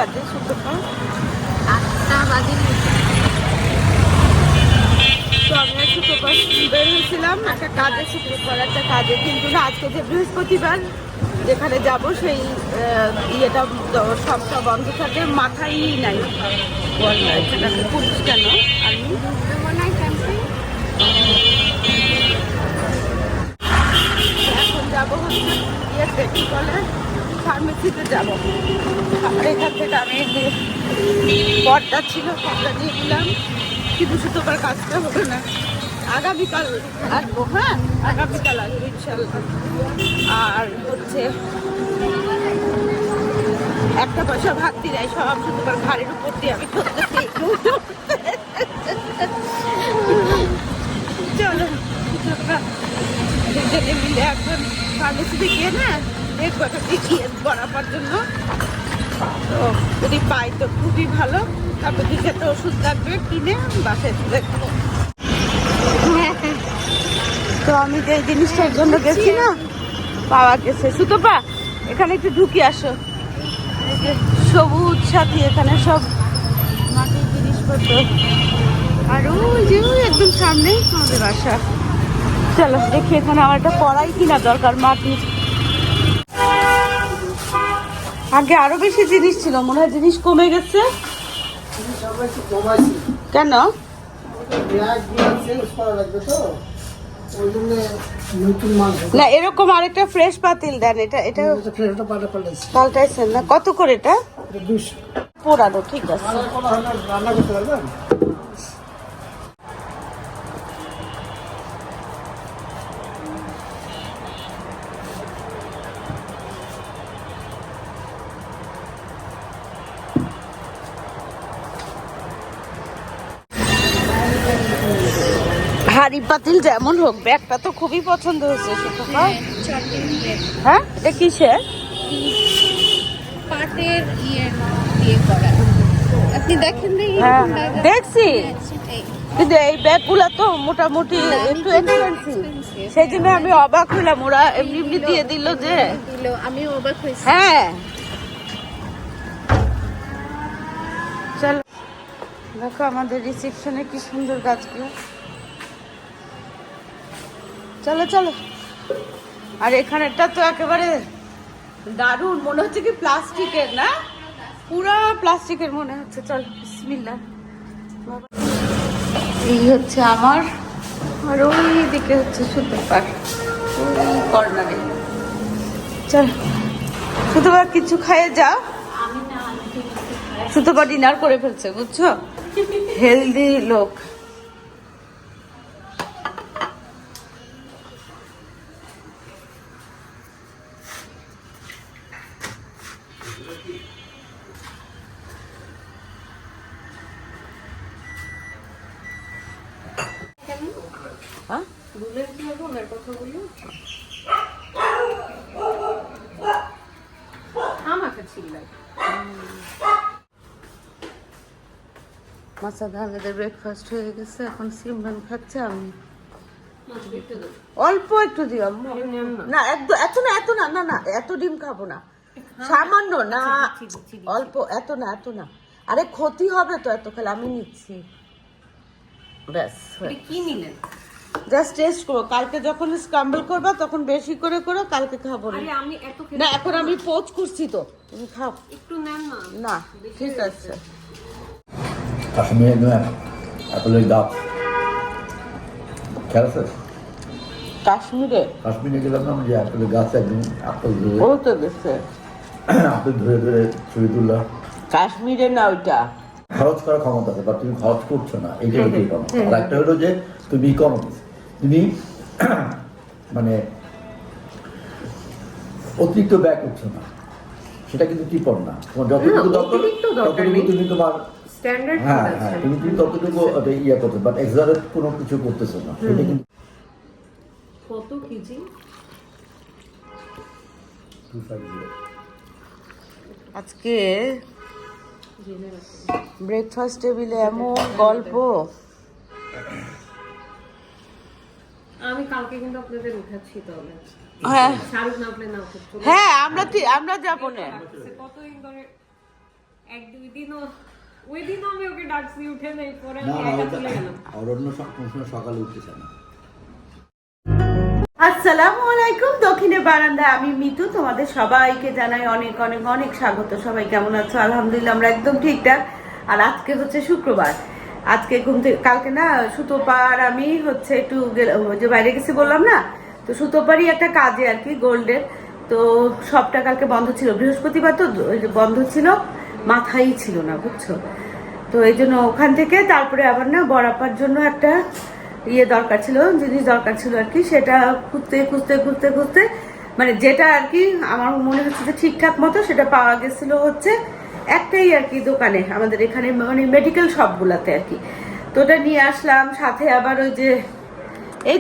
বাজে শুক্রবার? 8টা বাজে। তো আমরা শুক্রবার বের হয়েছিলাম একটা কাজে, শুক্রবার একটা কাজে, কিন্তু না আজকে যে বৃহস্পতিবার যেখানে যাব সেই ইয়েটা সবটা বন্ধ থাকে, মাথায় নাই। সেটাকে পুলিশ কেন আর্মি এখন যাবো হচ্ছে ইয়েতে কি বলে ফার্মেসিতে যাবো। আর এখান থেকে আমি পর্দা ছিল, পর্দা দিয়ে দিলাম, কিন্তু শুক্রবার কাজটা হবে না। আগামীকাল আসবো, হ্যাঁ আগামীকাল আসবো ইনশাল্লাহ। আর হচ্ছে একটা পয়সা ভাত দিলাই, সব শুক্রবার ঘাড়ের উপর দিয়ে আমি করতেছি। চলো দুজনে মিলে একজন ফার্মেসিতে গিয়ে না দেখবো একটা টিকিয়ে বানাবার জন্য। তো যদি পাই তো খুবই ভালো, তারপর দিকে তো ওষুধ লাগবে কিনে বাসায় দেখবো। তো আমি যে জিনিসটার জন্য গেছি না পাওয়া গেছে। সুতপা এখানে একটু ঢুকে আসো, সবুজ সাথী, এখানে সব মাটির জিনিসপত্র। আর ওই যে একদম সামনে আমাদের বাসা। চলো দেখি এখানে আমার একটা কড়াই কিনা দরকার মাটির। আগে আরো বেশি জিনিস ছিল, মনে হয় জিনিস কমে গেছে। কেন? না এরকম আরেকটা ফ্রেশ পাতিল দেন। এটা এটা পাল্টাইছেন না? কত করে এটা? পুরানো, ঠিক আছে। রান্না করতে পারবেন? হাড়ি পাতিল যেমন হোক, ব্যাগটা তো খুবই পছন্দ হয়েছে। হ্যাঁ এটা কিসের? পাটের ইয়ে দিয়ে করা। আপনি দেখেন না? হ্যাঁ দেখছি, কিন্তু এই ব্যাগগুলা তো মোটামুটি একটু এক্সপেন্সিভ, সেই জন্য আমি অবাক হইলাম। ওরা এমনি এমনি দিয়ে দিল যে, আমি অবাক হয়েছি। হ্যাঁ চলো দেখো আমাদের রিসেপশনে কি সুন্দর গাছগুলো। চলো চলো। আর এখানেটা তো একেবারে দারুণ, মনে হচ্ছে কি প্লাস্টিকের, না পুরা প্লাস্টিকের মনে হচ্ছে। চল বিসমিল্লাহ। এই হচ্ছে আমার, আর ওই দিকে হচ্ছে শুক্রবার, ওই কর্নারে। চল শুক্রবার কিছু খাইয়ে যাও। শুক্রবার ডিনার করে ফেলছে, বুঝছো, হেলদি লোক। হ্যাঁ ভুলের কি হবে ওনার কথা বলি? আমাকে ছিলাই মাসাদ আহমেদের ব্রেকফাস্ট হয়ে গেছে, এখন সিমরান খাচ্ছে। আমি অল্প একটু দিও না, এত না এত না, না না এত ডিম খাবো না, সামান্য না, অল্প, এত না এত না। আরে ক্ষতি হবে তো এত খেলে, আমি নিচ্ছি ব্যাস। কি নিলেন? জাস্ট টেস্ট করো, কালকে যখন স্ক্রাম্বল করবা তখন বেশি করে করো, কালকে খাবো না। আমি এত না এখন আমি পোচ করছি তো, তুমি খাও। একটু নেন না। না ঠিক আছে। কাশ্মীরে নয় অ্যাপেলের গাছ খেয়াল আছে? কাশ্মীরে গেলাম না, যে অ্যাপেলের গাছ, একদম আপেল ধরে, ও তো গেছে আপেল ধরে ধরে ছবি তুললাম। কাশ্মীরে না ওইটা খরচ করার ক্ষমতা আছে, বা তুমি খরচ করছো না, এইটা হচ্ছে ইকোনমি। আর একটা হলো যে তুমি ইকোনমিক্স, তুমি মানে অতিরিক্ত ব্যয় করছো না, সেটা কিন্তু টিপন না। তোমার যতটুকু দরকার ততটুকু তুমি তোমার স্ট্যান্ডার্ড। হ্যাঁ হ্যাঁ তুমি ততটুকু ইয়ে করছো, বাট এক্সাজারেট কোনো কিছু করতেছো না, সেটা কিন্তু। কত কেজি? 250। আজকে ব্রেকফাস্ট টেবিলে এমন গল্প। আমি কালকে কিন্তু আপনাদের উঠাচ্ছি তাহলে। হ্যাঁ শাহরুখ না আপনি না হ্যাঁ আমরা যাবো না। কতদিন ধরে এক-দুই দিনও ওই দিনও আমি ওকে ডাকছি, উঠে নেই, পরে না আমি না একা চলে গেলাম। অরণ্য সবসময় সকালে উঠতেছে না। আসসালামু আলাইকুম। দক্ষিণে বারান্দা, আমি মিতু, তোমাদের সবাইকে জানাই অনেক অনেক অনেক স্বাগত। সবাই কেমন আছো? আলহামদুলিল্লাহ আমরা একদম ঠিকঠাক। আর আজকে হচ্ছে শুক্রবার। আজকে ঘুম থেকে কালকে না সুতোপার আমি হচ্ছে একটু যে বাইরে গেছি বললাম না, তো সুতোপারই একটা কাজে আর কি, গোল্ডের। তো সবটা কালকে বন্ধ ছিল, বৃহস্পতিবার তো ওই যে বন্ধ ছিল, মাথাই ছিল না বুঝছো। তো এই জন্য ওখান থেকে তারপরে আবার না বরাপার জন্য একটা দরকার ছিল, জিনিস দরকার ছিল আর কি। সেটা খুঁজতে খুঁজতে খুঁজতে খুঁজতে মানে যেটা আর কি আমার মনে হচ্ছে যে ঠিকঠাক মতো সেটা পাওয়া গেছিল হচ্ছে একটাই আর কি দোকানে, আমাদের এখানে মানে মেডিকেল শপগুলোতে আর কি। তো ওটা নিয়ে আসলাম, সাথে আবার ওই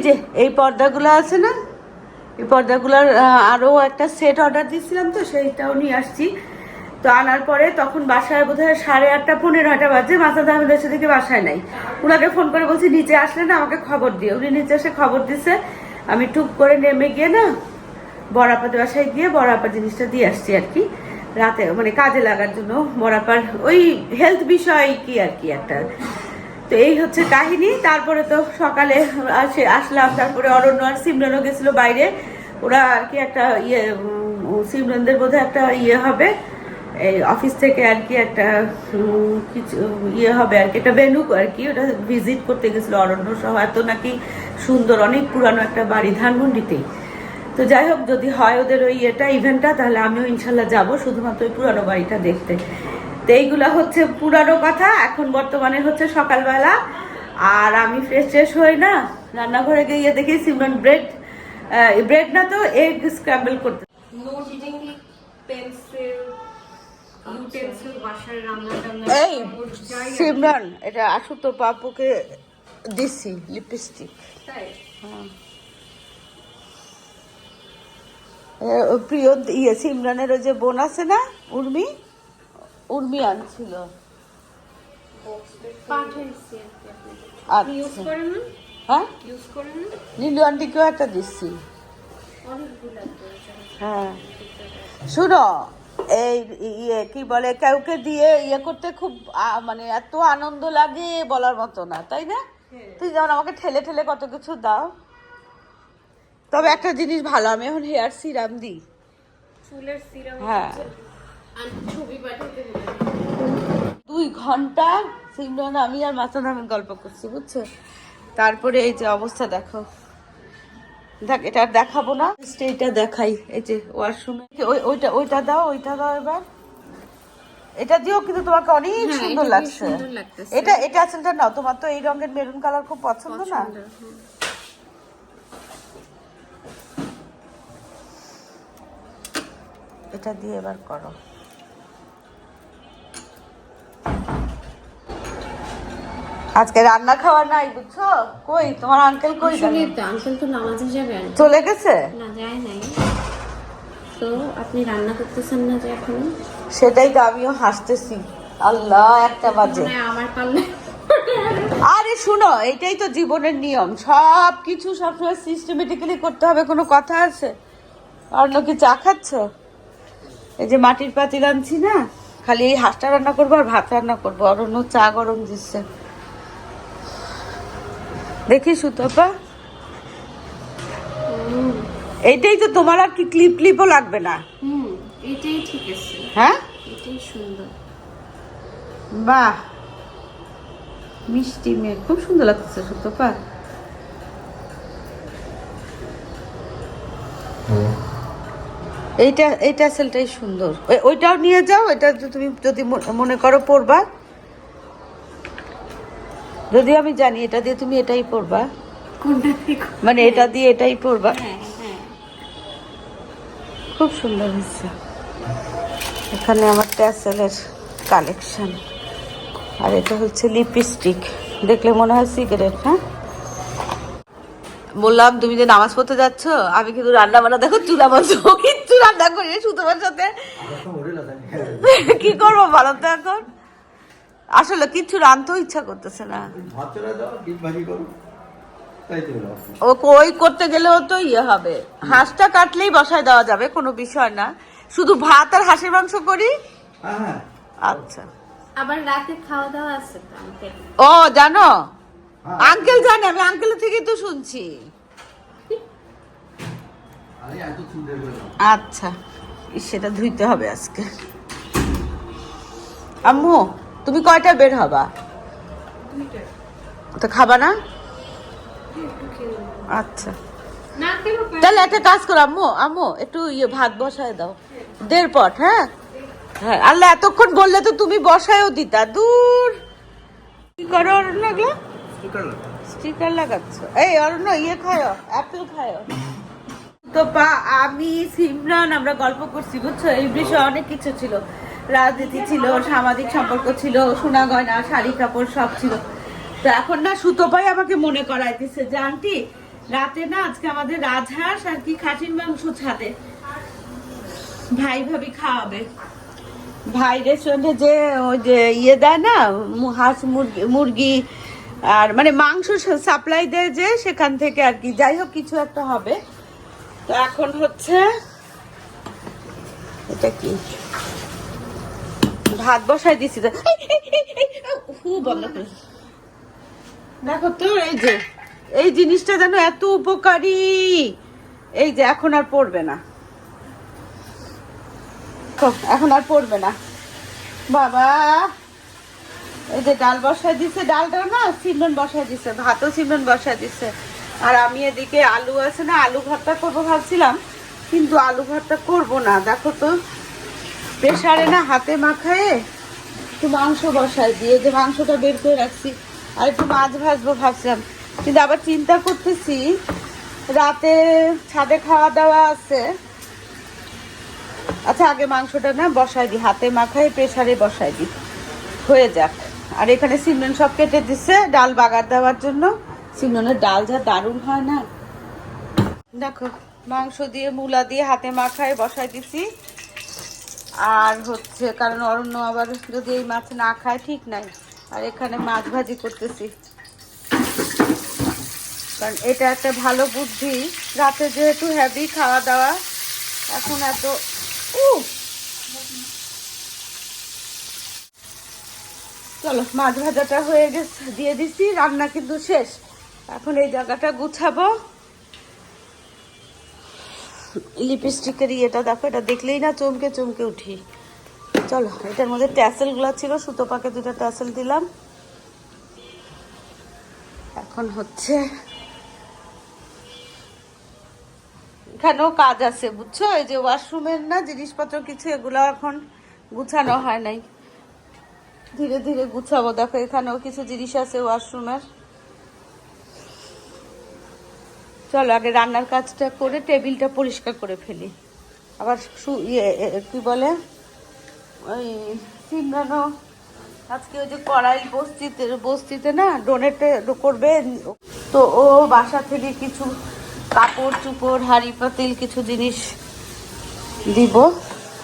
যে এই পর্দাগুলো আছে না, এই পর্দাগুলোর আরও একটা সেট অর্ডার দিয়েছিলাম, তো সেইটাও নিয়ে আসছি। তো আনার পরে তখন বাসায় বোধহয় 8:30 9:30 বাজে, মাসাদ আহমেদের সাথে দিকে বাসায় নাই। ওনাকে ফোন করে বলছি নিচে আসলে না আমাকে খবর দিয়ে, উনি নিচে এসে খবর দিছে। আমি টুক করে নেমে গিয়ে না বড়াপাদের বাসায় গিয়ে বড়াপার জিনিসটা দিয়ে আসছি আর কি, রাতে মানে কাজে লাগার জন্য। বড়াপার ওই হেলথ বিষয় কি আর কি একটা। তো এই হচ্ছে কাহিনী। তারপরে তো সকালে আসলাম, তারপরে অরণ্য আর সিমরানও গেছিল বাইরে। ওরা আর কি একটা সিমরানদের বোধহয় একটা হবে এই অফিস থেকে আর কি একটা কিছু হবে আর কি, একটা ভেনু আর কি, ওটা ভিজিট করতে গেছিল অরণ্য সহ। এত নাকি সুন্দর, অনেক পুরানো একটা বাড়ি ধানমন্ডিতেই। তো যাই হোক, যদি হয় ওদের ওই ইভেন্টটা, তাহলে আমিও ইনশাল্লাহ যাব শুধুমাত্র ওই পুরানো বাড়িটা দেখতে। তো এইগুলা হচ্ছে পুরানো কথা। এখন বর্তমানে হচ্ছে সকালবেলা, আর আমি ফ্রেশ হই না, রান্নাঘরে গিয়ে দেখি সিমরান ব্রেড না তো এগ স্ক্র্যাম্বল করতে। নোটিং পেন্সিল, ইউটেন্সিল, বাসার রান্না এই সিমরান, এটা আসু তো পাপুকে দিছি লিপস্টিক। তাই প্রিয় সিমরানের ওই যে বোন আছে না উর্মি আনছিল। পাঠাইছি আপনি ইউজ করেন না? হ্যাঁ, ইউজ করেন না? নীলু আন্টিকেও একটা দিচ্ছি। অনেকগুলো হ্যাঁ শুনো, এই কি বলে, কাউকে দিয়ে করতে খুব মানে এত আনন্দ লাগে বলার মতো না, তাই না? তুই যেমন আমাকে ঠেলে ঠেলে কত কিছু দাও। তবে একটা জিনিস ভালো, আমি এখন হেয়ার সিরাম দিই। চুলের সিরাম? হ্যাঁ, ছবি পাঠাতে 2 ঘন্টা সিমরান আমি আর মাথা নামে গল্প করছি বুঝছো। তারপরে এই যে অবস্থা দেখো, দেখ এটা আর দেখাবো না, এইটা দেখাই। এই যে ওয়াশরুমে ওইটা দাও এবার। এটা দিও, কিন্তু তোমাকে অনেক সুন্দর লাগছে। এটা আসলে নাও, তোমার তো এই রঙের মেরুন কালার খুব পছন্দ না? এটা দিয়ে এবার করো। আজকে রান্না খাওয়া নাই বুঝছো। কই তোমার আঙ্কেল? কই আঙ্কেল তো নামাজে যাবেন। চলে গেছে? না, যায় নাই। তো আপনি রান্না করতেছেন না যে এখন? সেটাই তো আমিও হাসতেছি। আল্লাহ, 1টা বাজে। আমার পাল্লে। আরে শুনো, এটাই তো জীবনের নিয়ম, সব কিছু সবসময় সিস্টেমেটিক্যালি করতে হবে, কোনো কথা আছে? অন্য কি চা খাচ্ছ? এই যে মাটির পাতিল আনছি না, খালি এই হাঁসটা রান্না করবো আর ভাত রান্না করবো। আর অন্য চা গরম দিচ্ছে, দেখি সুতপা। এইটাই তো তোমার, আর কি ক্লিপও লাগবে না। এটাই ঠিক আছে। হ্যাঁ, এটাই সুন্দর। বাহ, মিষ্টি মেয়ে, খুব সুন্দর লাগতেছে সুতপা। এইটা সেলটাই সুন্দর। ওইটাও নিয়ে যাও, এটা তুমি যদি মনে করো পরবা। যদি আমি জানি এটা দিয়ে তুমি এটাই পরবা, মানে এটা দিয়ে এটাই পরবা। খুব সুন্দর হয়েছে। এখানে আমার ট্যাসেলের কালেকশন, আর এটা হচ্ছে লিপস্টিক। দেখলে মনে হয় সিগারেট। হ্যাঁ, বললাম তুমি যে নামাজ পড়তে যাচ্ছ, আমি কিন্তু রান্না বান্না দেখো, চুলা বলছো, কিচ্ছু রান্না করি সুতোর সাথে। কি করবো বলো তো এখন, আসলে কিচ্ছু রাঁধতেও ইচ্ছা করতেছে না। ও কই করতে গেলেও তো হবে, হাঁসটা কাটলেই বসায় দেওয়া যাবে, কোনো বিষয় না। শুধু ভাত আর হাঁসের মাংস করি, আচ্ছা। আবার রাতে খাওয়া দাওয়া আছে তো আমাদের। ও জানো, আঙ্কেল জানে, আমি আঙ্কেলের থেকেই তো শুনছি। আচ্ছা, সেটা ধুইতে হবে আজকে। আম্মু তুমি কয়টা বের হবা? তো খাবা না? আচ্ছা, না কেন? তাহলে একটা কাজ করো আম্মু, আম্মু একটু ভাত বসায় দাও 1.5 পট। হ্যাঁ হ্যাঁ, আল্লাহ এতক্ষণ বললে তো তুমি বসায়ও দিতা। দূর, কি করো অরণ্য এগুলো? স্টিকার লাগাচ্ছ? এই অরণ্য খায়, অ্যাপেল খায়। তো আমি সিমরান আমরা গল্প করছি বুঝছো, এই বিষয়ে অনেক কিছু ছিল, রাজনীতি ছিল, সামাজিক সম্পর্ক ছিল, সোনা গয়না, শাড়ি কাপড় সব ছিল। তো এখন না সুতোপাই আমাকে মনে করাই দিচ্ছে যে আন্টি রাতে না আজকে আমাদের রাজহাঁস আর কি খাসির মাংস ছাদে ভাই ভাবি খাওয়াবে। ভাই রেস্টুরেন্টে যে ওই যে দেয় না হাঁস মুরগি আর মানে মাংস সাপ্লাই দেয় যে, সেখান থেকে আর কি, যাই হোক কিছু একটা হবে। তো এখন হচ্ছে এটা কি ভাত বসাই দিছি তো, বন্ধ করে দেখো তো। এই জিনিসটা যেন এত উপকারী, এই যে এখন আর পড়বে না, এখন আর পড়বে না বাবা। এই যে ডাল বসায় দিছে, ডালটা না সিমরন বসায় দিছে, ভাতও সিমরন বসায় দিছে। আর আমি এদিকে আলু আছে না, আলু ভর্তা করবো ভাবছিলাম, কিন্তু আলু ভর্তা করবো না। দেখো তো প্রেসারে না হাতে মাখায়ে একটু মাংস বসায় দিয়ে, যে মাংসটা বের করে রাখছি, আর একটু মাছ ভাজবো ভাবছিলাম, কিন্তু আবার চিন্তা করতেছি রাতে ছাদে খাওয়া দাওয়া আছে। আচ্ছা আগে মাংসটা না বসাই দিই, হাতে মাখায় প্রেসারে বসাই দিই, হয়ে যাক। আর এখানে সিমরন সব কেটে দিচ্ছে ডাল বাগার দেওয়ার জন্য। সিমরনের ডাল যা দারুণ হয় না, দেখো মাংস দিয়ে মূলা দিয়ে হাতে মাখায় বসাই দিছি। আর হচ্ছে কারণ অরণ্য আবার যদি এই মাছ না খায় ঠিক নাই। আর এখানে মাছ ভাজি করতেছি, কারণ এটা একটা ভালো বুদ্ধি, রাতে যেহেতু হেভি খাওয়া দাওয়া, এখন এত চলো মাছ ভাজাটা হয়ে গেছে, দিয়ে দিছি, রান্না কিন্তু শেষ। এখন এই জায়গাটা গুছাবো। লিপস্টিকের ইয়েটা দেখো, এটা দেখলেই না চমকে চমকে উঠি। চলো, এটার মধ্যে ট্যাসেল গুলা ছিল, সুতোপাকে 2টা ট্যাসেল দিলাম। এখন হচ্ছে এখানেও কাজ আছে বুঝছো, এই যে ওয়াশরুমের না জিনিসপত্র কিছু, এগুলো এখন গুছানো হয় নাই, ধীরে ধীরে গুছাবো। দেখো এখানেও কিছু জিনিস আছে ওয়াশরুমের। চলো আগে রান্নার কাজটা করে টেবিলটা পরিষ্কার করে ফেলি। আবার কি বলে ওই সিমরানও আজকে ওই যে কড়াই বস্তিতে না ডোনেট করবে, তো ও বাসা থেকে কিছু কাপড় চুপড় হাঁড়ি পাতিল কিছু জিনিস দিব,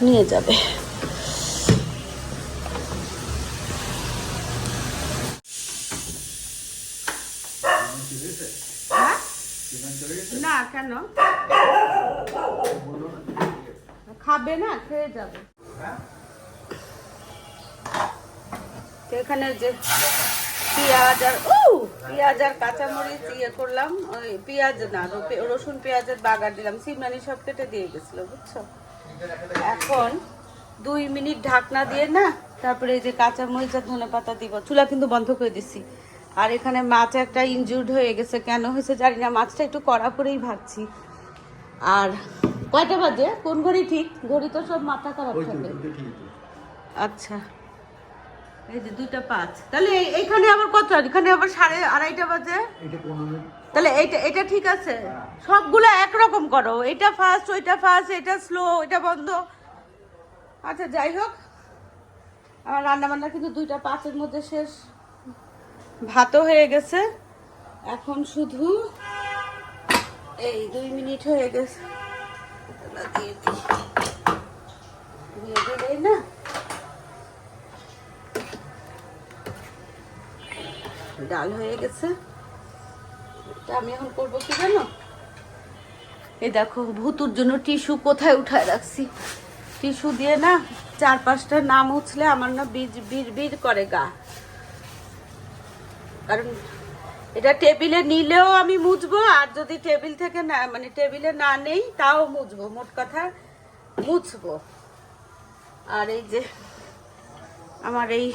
নিয়ে যাবে। না কেন খাবে না, খেয়ে যাবে। এখানে যে পেঁয়াজ আর কাঁচামরিচ ইয়ে করলাম, ওই পেঁয়াজ না রসুন পেঁয়াজের বাগার দিলাম, সিমরানি সব কেটে দিয়ে গেছিল বুঝছো। এখন 2 মিনিট ঢাকনা দিয়ে না, তারপরে এই যে কাঁচামরিচ আর ধনেপাতা দিব। চুলা কিন্তু বন্ধ করে দিছি। আর এখানে মাছ একটা ইনজুর্ড হয়ে গেছে, কেন হয়েছে জানি না, মাছটা একটু কড়া করেই ভাজছি। আর কয়টা বাজে, কোন ঘড়ি ঠিক? ঘড়ি তো সব মাথা খারাপ থাকে। আচ্ছা এই যে 2:05, তাহলে এইখানে আবার কত, এখানে আবার 2:30 বাজে, তাহলে এটা ঠিক আছে। সবগুলো একরকম করো, এটা ফাস্ট ওইটা ফাস্ট, এটা স্লো এটা বন্ধ। আচ্ছা যাই হোক, আমার রান্না বান্না কিন্তু 2:05 মধ্যে শেষ, ভাতও হয়ে গেছে। এখন শুধু এই 2 মিনিট হয়ে গেছে, দিয়ে দিলেই না ডাল হয়ে গেছে। আমি এখন করবো কি জানো, এই দেখো ভুতুর জন্য টিস্যু কোথায় উঠায় রাখছি, টিস্যু দিয়ে না 4-5টা না মুছলে আমার না বিড় করে গা। কারণ এটা টেবিলে নিলেও আমি মুছবো, আর যদি টেবিল থেকে না মানে টেবিলে না নেই তাও মুছবো, মোট কথা মুছবো। আর এই যে আমার এই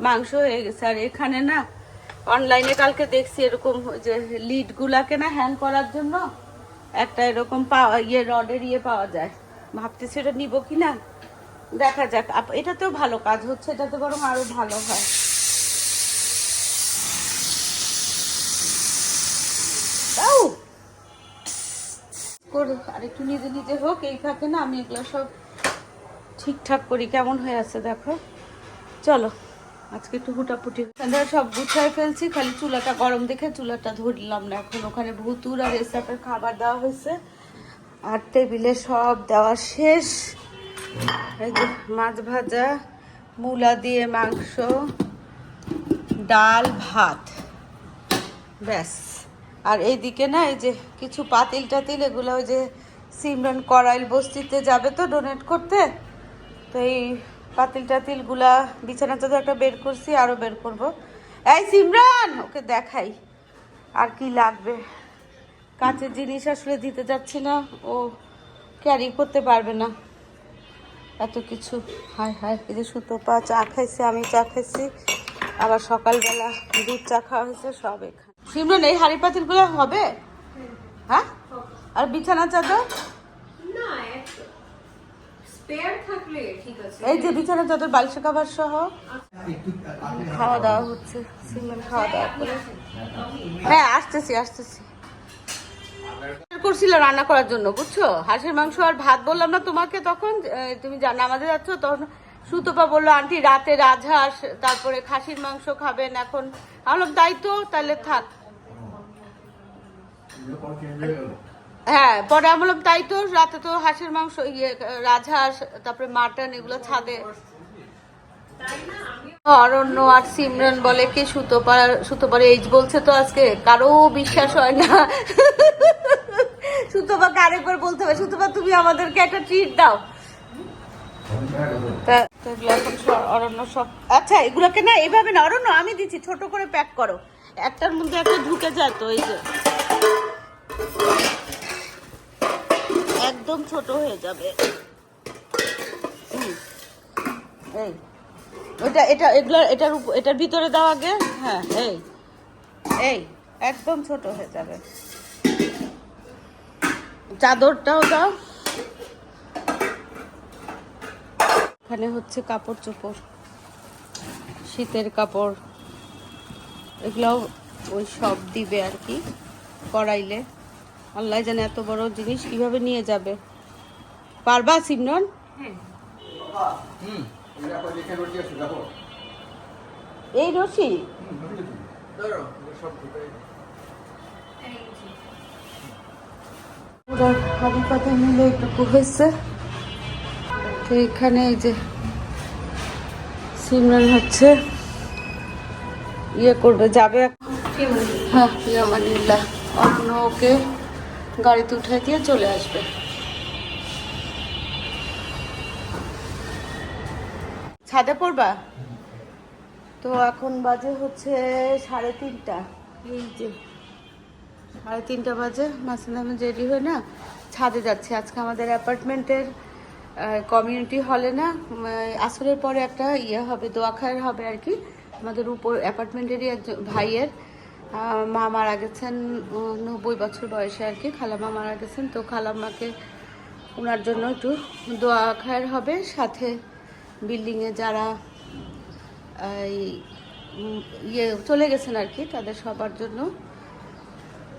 মাংস হয়ে গেছে। আর এখানে না অনলাইনে কালকে দেখছি এরকম যে লিড গুলাকে না হ্যাং করার জন্য একটা এরকম রডের পাওয়া যায়। ভাবতেছি এটা নিবো কিনা, দেখা যাক। এটাতেও ভালো কাজ হচ্ছে, এটাতে বরং আরো ভালো হয়। আর একটু নিজে নিজে হোক, এই ফাঁকে না আমি এগুলো সব ঠিকঠাক করি। কেমন হয়ে আছে দেখো। চলো আজকে একটু হুটাপুটি সব গুছায় ফেলছি, খালি চুলাটা গরম দেখে চুলাটা ধরলাম না। এখন ওখানে ভুতুর আর এসাপের খাবার দেওয়া হয়েছে, আর টেবিলে সব দেওয়া শেষ। এই যে মাছ ভাজা, মূলা দিয়ে মাংস, ডাল, ভাত, ব্যাস। আর এইদিকে না এই যে কিছু পাতিল টাতিল, এগুলো ওই যে সিমরান করাইল বস্তিতে যাবে তো ডোনেট করতে, তো এই পাতিল টাতিল গুলা বিছানা চাদর একটা বের করছি, আরো বের করব। এই সিমরান, ওকে দেখাই আর কি লাগবে। কাঁচের জিনিস আসলে দিতে যাচ্ছি না, ও ক্যারি করতে পারবে না এত কিছু। হায় হায়, এই যে সুতপা চা খাইছে, আমি চা খাইছি, আবার সকালবেলা দুধ চা খাওয়া হয়েছে, সব এখানে। সিমরান এই হাঁড়ি পাতিল গুলো হবে? হ্যাঁ, আর বিছানা চাদর এই যে বিছানা চাদর বালিশ কাভার সহ। খাওয়া দাওয়া হচ্ছে, সিমরান খাওয়া দাওয়া করে। হ্যাঁ আসতেছি। করছিল রান্না করার জন্য, বুঝছো, হাঁসের মাংস আর ভাত। বললাম না তোমাকে তখন, তুমি নামাজে যাচ্ছ, তখন সুতপা বললো আন্টি রাতে রাজহাঁস তারপরে খাসির মাংস খাবেন। এখন আমি তাই তো, তাহলে থাক। হ্যাঁ, পরে আমি বললাম তাই তো, রাতে তো হাঁসের মাংস, রাজহাঁস তারপরে মাটন এগুলো ছাদে। অরণ্য আর সিমরান বলে কি সুতপার এইজ বলছে তো আজকে, কারো বিশ্বাস হয় না। সুতপাকে আরেকবার বলতে হবে, সুতপা তুমি আমাদেরকে একটা ট্রিট দাও। অরণ্য সব, আচ্ছা এগুলোকে না এভাবে না অরণ্য, আমি দিচ্ছি, ছোট করে প্যাক করো, একটার মধ্যে একটা ঢুকে যায় তো। এই যে একদম ছোট হয়ে যাবে। এই এটার ভিতরে দাও আগে। হ্যাঁ, এই একদম ছোট হয়ে যাবে। চাদরটাও দাও। এখানে হচ্ছে কাপড় চোপড়, শীতের কাপড়, এগুলাও ওই সব দিবে আর কি করাইলে। আল্লাহ জানে এত বড় জিনিস কিভাবে নিয়ে যাবে। পারবা সিমরন? এই রশি হাড়ি পাতা মিলে একটু হয়েছে। তো এখানে এই যে সিমরন হচ্ছে করবে, যাবে। হ্যাঁ, ইয়ামানিল্লাহ। অন্য ওকে গাড়িতে উঠে দিয়ে চলে আসবে। ছাদে পড়বা তো? এখন বাজে হচ্ছে 3:30। এই যে 3:30 বাজে। মাসুদ আহমেদ রেডি হয়ে না ছাদে যাচ্ছে। আজকে আমাদের অ্যাপার্টমেন্টের কমিউনিটি হলে না আসরের পরে একটা হবে, দোয়া খায়ের হবে আর কি। আমাদের উপর অ্যাপার্টমেন্টেরই একজন ভাইয়ের মা মারা গেছেন, 90 বছর বয়সে আর কি। খালামা মারা গেছেন, তো খালাম্মাকে ওনার জন্য একটু দোয়া খায়ের হবে, সাথে বিল্ডিংয়ে যারা চলে গেছেন আর কি তাদের সবার জন্য।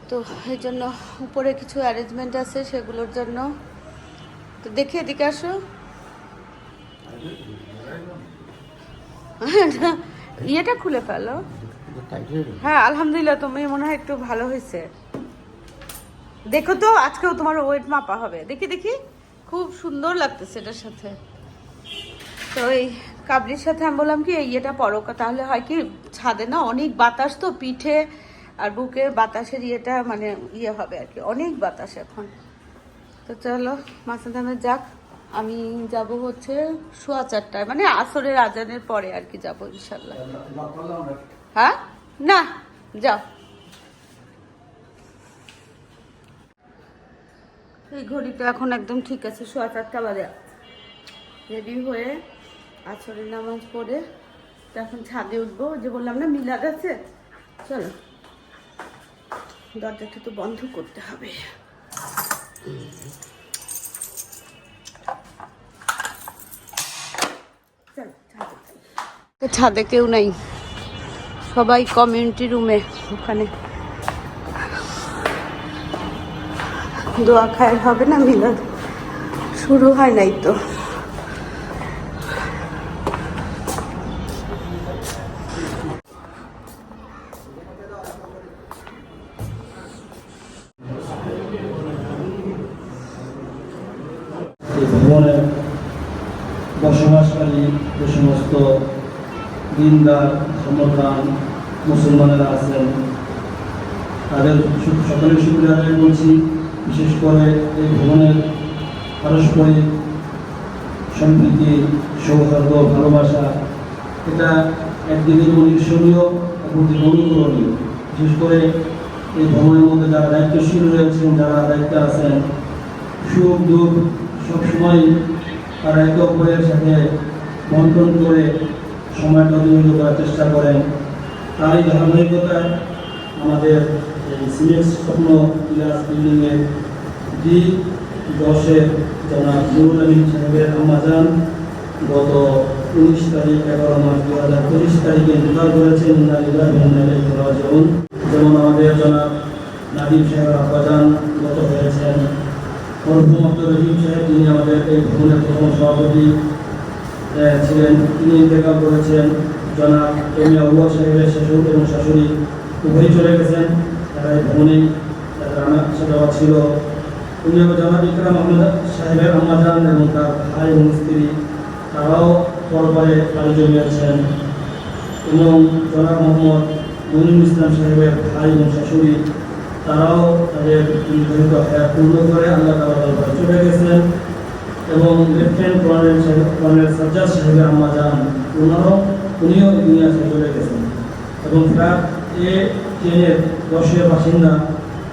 তো এই জন্য উপরে কিছু অ্যারেঞ্জমেন্ট আছে সেগুলোর জন্য। তো দেখে এদিকে আসো। ইয়েটা খুলে ফেলো। হ্যাঁ আলহামদুলিল্লাহ, তুমি মনে হয় একটু ভালো হয়েছে। দেখো তো আজকেও তোমার ওয়েট মাপা হবে। দেখি খুব সুন্দর লাগতেছে এটার সাথে। তো এই কাবলির সাথে আমি বললাম কি ইয়েটা পরো, তাহলে হয় কি ছাদে না অনেক বাতাস, তো পিঠে আর বুকে বাতাসের মানে হবে আর কি, অনেক বাতাস এখন। তো চলো মাসুদ আহমেদ যাক, আমি যাব হচ্ছে 4:15, মানে আসরের আজানের পরে আর কি যাবো ইনশাল্লাহ। হ্যাঁ না যাও। এই ঘড়িটা এখন একদম ঠিক আছে, 4:15 বাজে। রেডি হয়ে আসরের নামাজ পড়ে এখন ছাদে উঠবো, যে বললাম না মিলাদ আছে। চলো, দরজাটা তো বন্ধ করতে হবে। ছাদে কেউ নাই, সবাই কমিউনিটি রুমে ওখানে দোয়া খায়ের হবে না, মিলাদ শুরু হয় নাই তো। ভবনে বসবাসকারী যে সমস্ত দিনদার সমর্থন মুসলমানেরা আছেন, তাদের সকলের শুকরিয়া আদায় করছি। বিশেষ করে এই ভবনের পারস্পরিক সম্প্রীতি, সৌহার্দ্য, ভালোবাসা, এটা একদিকে অনুসরণীয়, অপরদিকে অনুকরণীয়। বিশেষ করে এই ভবনের মধ্যে যারা দায়িত্বশীল রয়েছেন, যারা দায়িত্বে আছেন, সুখ দুঃখ সবসময় তারা একে অপরের সাথে বন্টন করে সময়টা অতিবাহিত করার চেষ্টা করেন। তারই ধারাবাহিকতায় আমাদের সিনেট স্বপ্ন বিলাস বিল্ডিংয়ের D10-এর জনাব নুরুল আমিন সাহেবের আম্মাজান গত 19 তারিখ 11 মার্চ 2025 তারিখে ইন্তেকাল করেছেন। যেমন আমাদের জনাব নাদিম সাহেবের আব্বাজান গত হয়েছেন। মরহুম আব্দুর রহিম সাহেব, যিনি আমাদের এই ভবনের প্রথম সভাপতি ছিলেন, তিনি ইন্তেকাল করেছেন। জনাব এম.এ. আউয়াল সাহেবের শ্বশুর এবং শাশুড়ি উভয়ই চলে গেছেন, তারা এই ভবনেই সাথে ছিল। উনি জনাব ইকরাম আহমদ সাহেবের আম্মাজান এবং তার ভাই এবং স্ত্রী, তারাও পরপরে পাড়ি জমিয়েছেন। এবং জনাব মোহাম্মদ মনিরুল ইসলাম সাহেবের ভাই এবং শাশুড়ি, তারাও তাদের নির্ধারিত হায়াত পূর্ণ করে আল্লাহ তাআলা দরবারে চলে গেছেন। এবং লেফটেন্যান্ট কর্নেল সাজ্জাদ সাহেবের আম্মাজান, উনিও দুনিয়া ছেড়ে চলে গেছেন। এবং ফ্ল্যাট A10-এর 10-এর বাসিন্দা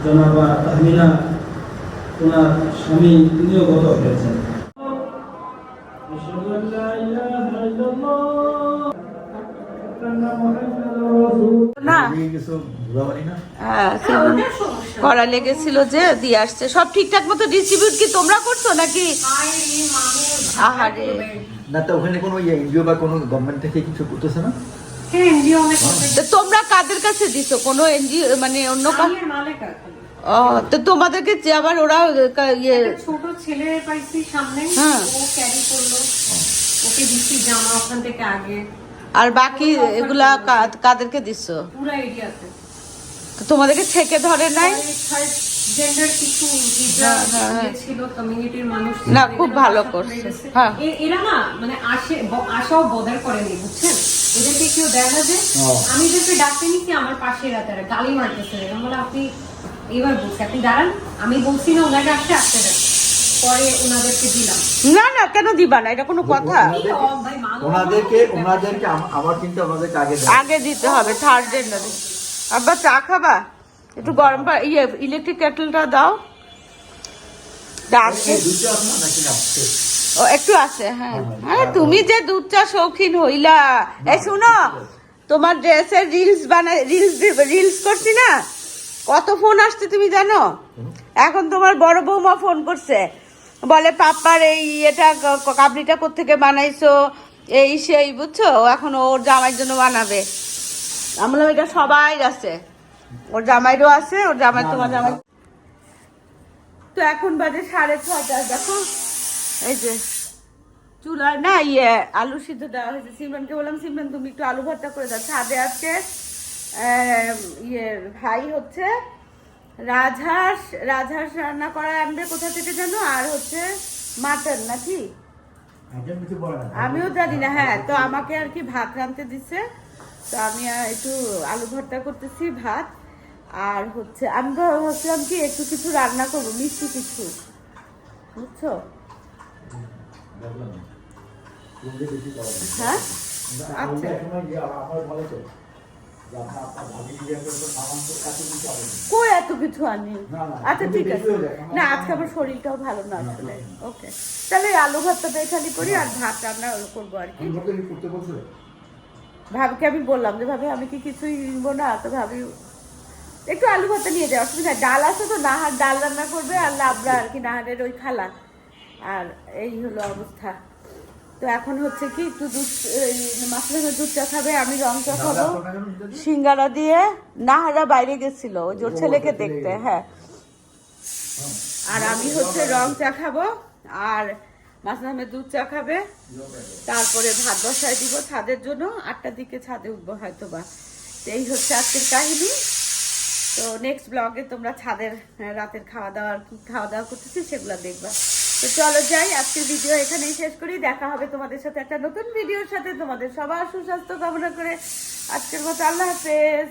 জনাবা তাহমিনা, ওনার স্বামী, তিনিও গত হয়েছেন। না করা লেগেছিল যে দিয়ে আসছে, সব ঠিকঠাক মতো ডিস্ট্রিবিউট কি তোমরা করছো নাকি? আহারে না, তো ওখানে কোনো এনজিও বা কোনো গভর্নমেন্ট থেকে কিছু করতেছে না? তো তোমরা কাদের কাছে দিছো? কোনো এনজিও মানে অন্য ও, তো তোমাদেরকে যে আবার ওরা ইয়ে ছোট ছেলে পাইছি সামনে, ও ক্যারি করলো, ওকে দিচ্ছি জামা ওখান থেকে আগে। আর বাকি এগুলা কাদেরকে দিছো? পুরো এরিয়াতে। তো তোমাদেরকে ছেকে ধরে নাই? জেন্ডার কিছু ছিল, কমিউনিটির মানুষ না, খুব ভালো করছে। হ্যাঁ, এরা না মানে আশাও বদার করেনি, বুঝছেন? এদেরকে কেউ দেয় না যে আমি এদেরকে ডাকিনি কি আমার পাশে রাতারা গালি মারতেছে। বলে আপনি এবার বলছি, আপনি দাঁড়ান, আমি বলছি না ওনাকে আসতে আসতে দেন, পরে ওনাদেরকে দিলাম। না না, কেন দিবা না? এটা কোনো কথা? ওনাদেরকে আমার কিন্তু আমাদেরকে আগে দিতে হবে, থার্ড জেন্ডারে। আবার চা খাবা? একটু গরম ইলেকট্রিক কেটলটা দাও। ও একটু আছে। হ্যাঁ হ্যাঁ, তুমি যে দুধ চা শৌখিন হইলা। এই শুনো, তোমার ড্রেসের রিলস করছি না, কত ফোন আসছে তুমি জানো? এখন তোমার বড় বৌমা ফোন করছে, বলে পাপার এই এটা কাবলিটা কোত্থেকে বানাইছো, এই সেই, বুঝছো? এখন ওর জামাইয়ের জন্য বানাবে। আমরা এটা সবাই আছে, ওর জামাইরও আছে, ওর জামাই, তোমার জামাই। তো এখন বাজে 6:30। দেখো এই যে চুলার না আলু সিদ্ধ দেওয়া হয়েছে। সিমরানকে বললাম, সিমরান তুমি একটু আলু ভর্তা করে দাও। ছাদে আজকে ভাই হচ্ছে রাজহাঁস রান্না করা আনবে কোথা থেকে জানো, আর হচ্ছে মাটন নাকি, আমিও জানি না। হ্যাঁ, তো আমাকে আর কি ভাত রাঁধতে দিচ্ছে, তো আমি একটু আলু ভর্তা করতেছি, ভাত। আর হচ্ছে আমি ভাবছিলাম কি একটু কিছু রান্না করবো, মিষ্টি কিছু, বুঝছো? হ্যাঁ আচ্ছা আচ্ছা আমার বলে তো যে আপনার ভাবি জিজ্ঞাসা করতে সামান তো এত কিছু হবে না। কই এত কিছু আনি না, না, আচ্ছা কিন্তু ঠিক বেশি আছে হয়ে যায়। না আজকে আমার শরীরটাও ভালো না আসলে ওকে তাহলে আলু ভাতটা খালি করি আর ভাত রান্না করবো আর কি আমি বলতে কি করতে বলছো? ভাবিকে আমি বললাম যে ভাবি আমি কি কিছুই নিবো না তো ভাবি একটু আলু ভাতটা নিয়ে যাওয়া অসুবিধা নাই। ডাল আছে তো নাহার ডাল রান্না করবে আর লাবড়া আর কি নাহারের ওই খালা আর এই হলো অবস্থা তো এখন হচ্ছে কি একটু দুধ মাছের দুধ চা খাবে আমি রং চা খাবো সিঙ্গারা দিয়ে নাহারা বাইরে গেছিল ওই জোর ছেলেকে দেখতে হ্যাঁ আর আমি হচ্ছে রং চা খাবো আর মাসলামের দুধ চা খাবে তারপরে ভাত বসায় দিব ছাদের জন্য 8টার দিকে ছাদে উঠবো হয়তো বা তো এই হচ্ছে আজকের কাহিনী তো নেক্সট ব্লগে তোমরা ছাদের রাতের খাওয়া দাওয়া করতেছি সেগুলো দেখবা তো চলো যাই আজকের ভিডিও এখানেই শেষ করি দেখা হবে তোমাদের সাথে একটা নতুন ভিডিওর সাথে তোমাদের সবার সুস্বাস্থ্য কামনা করে আজকের মতো আল্লাহ হাফেজ।